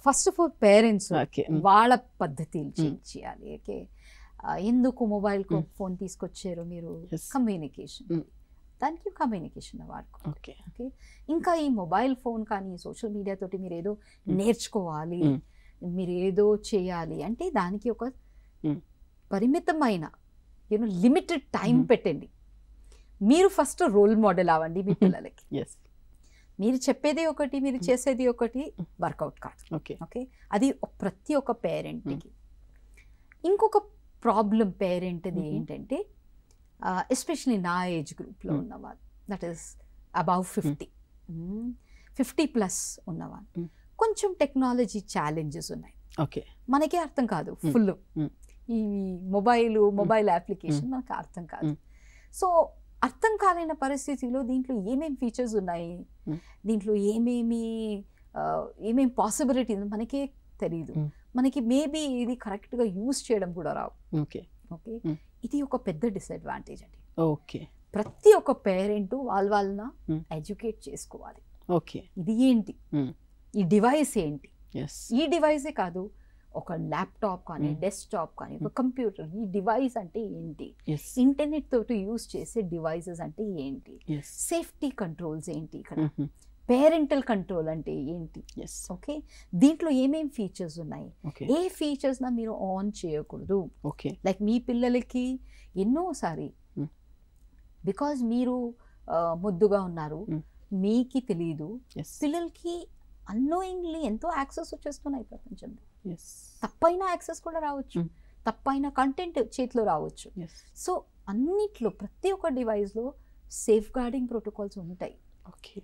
First of all parents Okay. వాళ్ళ పద్ధతిలు change చేయాలి. Okay, ఎందుకు మొబైల్ ఫోన్ తీసుకొచ్చారు మీరు? Yes. కమ్యూనికేషన్, దానికి కమ్యూనికేషన్ వాడుకో. Okay. ఓకే, ఇంకా ఈ మొబైల్ ఫోన్ కానీ సోషల్ మీడియా తోటి మీరు ఏదో నేర్చుకోవాలి, మీరు ఏదో చేయాలి అంటే దానికి ఒక పరిమితమైన లిమిటెడ్ టైం పెట్టండి. మీరు ఫస్ట్ రోల్ మోడల్ అవ్వండి మీ పిల్లలకి. Yes. మీరు చెప్పేది ఒకటి, మీరు చేసేది ఒకటి వర్కౌట్ కాదు. Okay. ఓకే, అది ప్రతి ఒక్క పేరెంట్కి. ఇంకొక ప్రాబ్లం పేరెంట్ది ఏంటంటే, ఎస్పెషలీ నా ఏజ్ గ్రూప్లో ఉన్నవాళ్ళు, దట్ ఈస్ అబౌవ్ 50+ ఉన్నవాళ్ళు, కొంచెం టెక్నాలజీ ఛాలెంజెస్ ఉన్నాయి. Okay. మనకే అర్థం కాదు ఫుల్ ఈ మొబైల్ అప్లికేషన్ మనకు అర్థం కాదు. సో అర్థం కాలేని పరిస్థితిలో దీంట్లో ఏమేమి ఫీచర్స్ ఉన్నాయి, దీంట్లో ఏమేమి పాసిబిలిటీ మనకే తెలియదు. మనకి మేబీ ఇది కరెక్ట్గా యూజ్ చేయడం కూడా రావు. ఓకే. ఓకే, ఇది ఒక పెద్ద డిసడ్వాంటేజ్ అండి. ఓకే. ప్రతి ఒక్క పేరెంట్ వాళ్ళన ఎడ్యుకేట్ చేసుకోవాలి. ఓకే. ఇది ఏంటి, ఈ డివైస్ ఏంటి, Yes. ఈ డివైసే కాదు, ఒక ల్యాప్టాప్ కానీ డెస్క్టాప్ కానీ ఒక కంప్యూటర్, ఈ డివైస్ అంటే ఏంటి, Yes. ఇంటర్నెట్ తోటి యూజ్ చేసే డివైసెస్ అంటే ఏంటి, Yes. సేఫ్టీ కంట్రోల్స్ ఏంటి, ఇక్కడ పేరెంటల్ కంట్రోల్ అంటే ఏంటి. Yes. ఓకే, దీంట్లో ఏమేం ఫీచర్స్ ఉన్నాయి, Okay. ఏ ఫీచర్స్ నా మీరు ఆన్ చేయకూడదు. Okay. లైక్ మీ పిల్లలకి ఎన్నోసారి బికాజ్ మీరు ముద్దుగా ఉన్నారు, మీకు తెలియదు, Yes. పిల్లలకి అన్నోయింగ్లీ ఎంతో యాక్సెస్ వచ్చేస్తున్నాయి ప్రపంచంలో. Yes. తప్పైన యాక్సెస్ కూడా రావచ్చు, తప్పైన కంటెంట్ చేతిలో రావచ్చు. Yes. సో అన్నిట్లో ప్రతి ఒక్క డివైస్లో సేఫ్ గార్డింగ్ ప్రోటోకాల్స్ ఉంటాయి. Okay.